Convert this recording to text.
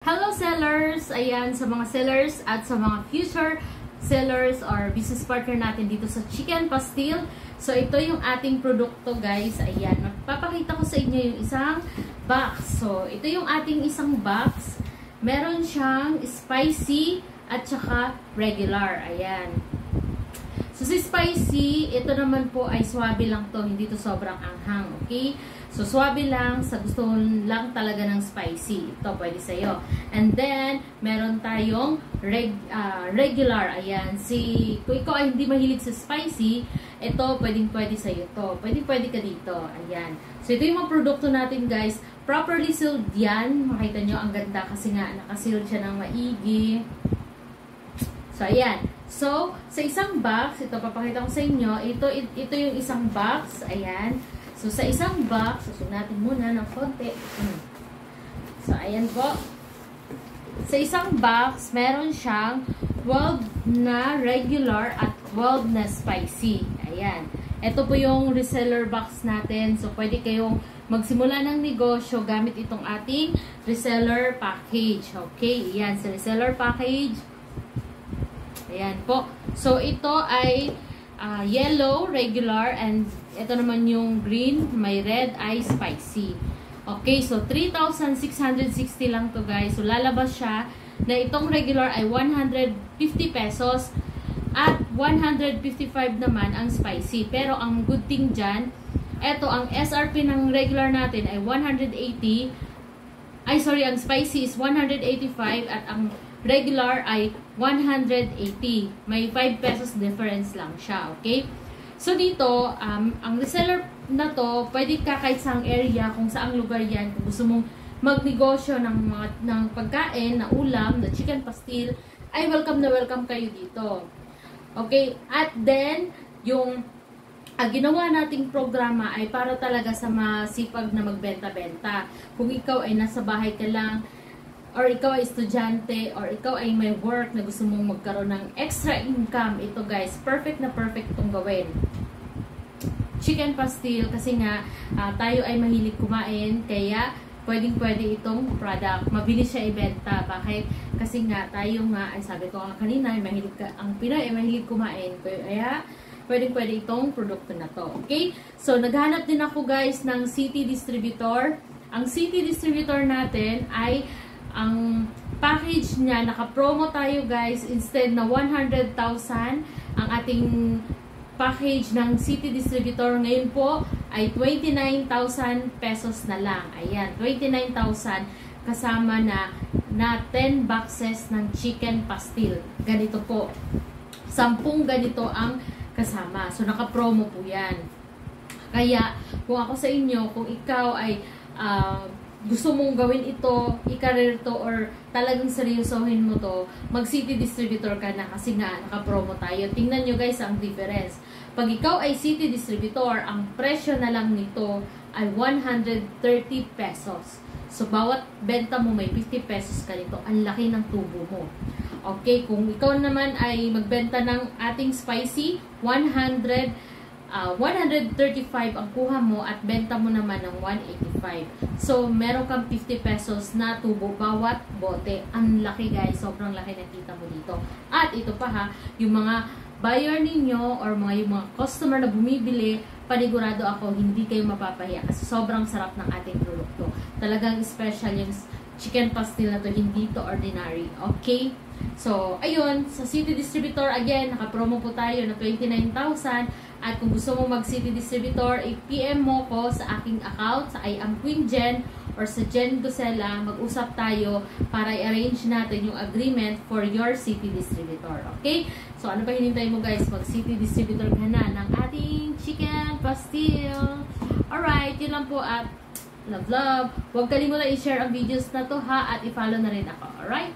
Hello sellers! Ayan, sa mga sellers at sa mga future sellers or business partner natin dito sa Chicken Pastil. So, ito yung ating produkto guys. Ayan, magpapakita ko sa inyo yung isang box. So, ito yung ating isang box. Meron siyang spicy at saka regular. Ayan. So, si spicy, ito naman po ay swabe lang to. Hindi to sobrang anghang. Okay? So, swabe lang. Sa gusto lang talaga ng spicy. Ito, pwede sa'yo. And then, meron tayong regular. Ayan. Kung ikaw ay hindi mahilig sa spicy, ito, pwede sa'yo to. Pwede ka dito. Ayan. So, ito yung mga produkto natin, guys. Properly sealed yan. Makita nyo, ang ganda kasi nga, nakasealed siya ng maigi. So, ayan. So, sa isang box, ito papakita ko sa inyo, ito yung isang box, ayan. So, sa isang box, susunatin muna ng konti. So, ayan po. Sa isang box, meron siyang 12 na regular at 12 na spicy. Ayan. Ito po yung reseller box natin. So, pwede kayong magsimula ng negosyo gamit itong ating reseller package. Okay, ayan. Sa reseller package, ayan po. So, ito ay yellow, regular, and ito naman yung green, may red ay spicy. Okay, so 3,660 lang to guys. So, lalabas siya na itong regular ay 150 pesos at 155 naman ang spicy. Pero, ang good thing dyan, ito, ang SRP ng regular natin ay 180. Ay, sorry, ang spicy is 185 at ang regular ay 180. May 5 pesos difference lang siya, okay? So, dito, ang reseller na to, pwede ka kahit saang area, kung saang lugar yan, kung gusto mong magnegosyo ng pagkain, na ulam, na chicken pastil, ay welcome na welcome kayo dito. Okay? At then, yung ginawa nating programa ay para talaga sa masipag na magbenta-benta. Kung ikaw ay nasa bahay ka lang, or ikaw ay estudyante, or ikaw ay may work na gusto mong magkaroon ng extra income, ito guys, perfect na perfect itong gawin. Chicken pastil, kasi nga, tayo ay mahilig kumain, kaya pwedeng-pwede itong product. Mabilis siya ibenta. Bakit? Kasi nga, tayo nga, ay sabi ko nga kanina, ang Pinoy ay mahilig kumain. Kaya, pwedeng-pwede itong produkto na to. Okay? So, naghanap din ako guys ng city distributor. Ang city distributor natin ay ang package niya, naka-promo tayo guys, instead na 100,000 ang ating package ng city distributor, ngayon po ay 29,000 pesos na lang. Ayan, 29,000 kasama na 10 boxes ng chicken pastil. Ganito po. 10 ganito ang kasama. So, naka-promo po yan. Kaya, kung ako sa inyo, kung ikaw ay gusto mong gawin ito, i-career to, or talagang seryosohin mo to, mag-city distributor ka na kasi nga naka-promo tayo. Tingnan nyo guys ang difference. Pag ikaw ay city distributor, ang presyo na lang nito ay 130 pesos. So, bawat benta mo may 50 pesos ka nito. Ang laki ng tubo mo. Okay, kung ikaw naman ay magbenta ng ating spicy, 135 ang kuha mo at benta mo naman ng 185. So, meron kang 50 pesos na tubo bawat bote. Ang laki guys. Sobrang laki nakita mo dito. At ito pa ha, yung mga buyer ninyo or yung mga customer na bumibili, panigurado ako, hindi kayo mapapahiya kasi sobrang sarap ng ating produkto. Talagang special yung chicken pastil na to, hindi to ordinary. Okay? So, ayun, sa city distributor, again, naka-promo po tayo na 29,000. At kung gusto mo mag-city distributor, i-PM mo ko sa aking account, sa I am Queen Jen, or sa Jen Gosela, mag-usap tayo para i-arrange natin yung agreement for your city distributor. Okay? So, ano pa hinintay mo guys? Mag-city distributor ka na ng ating chicken pastil. Alright, yun lang po at love. Huwag kalimutan i-share ang videos na to ha, at i-follow na rin ako. Alright?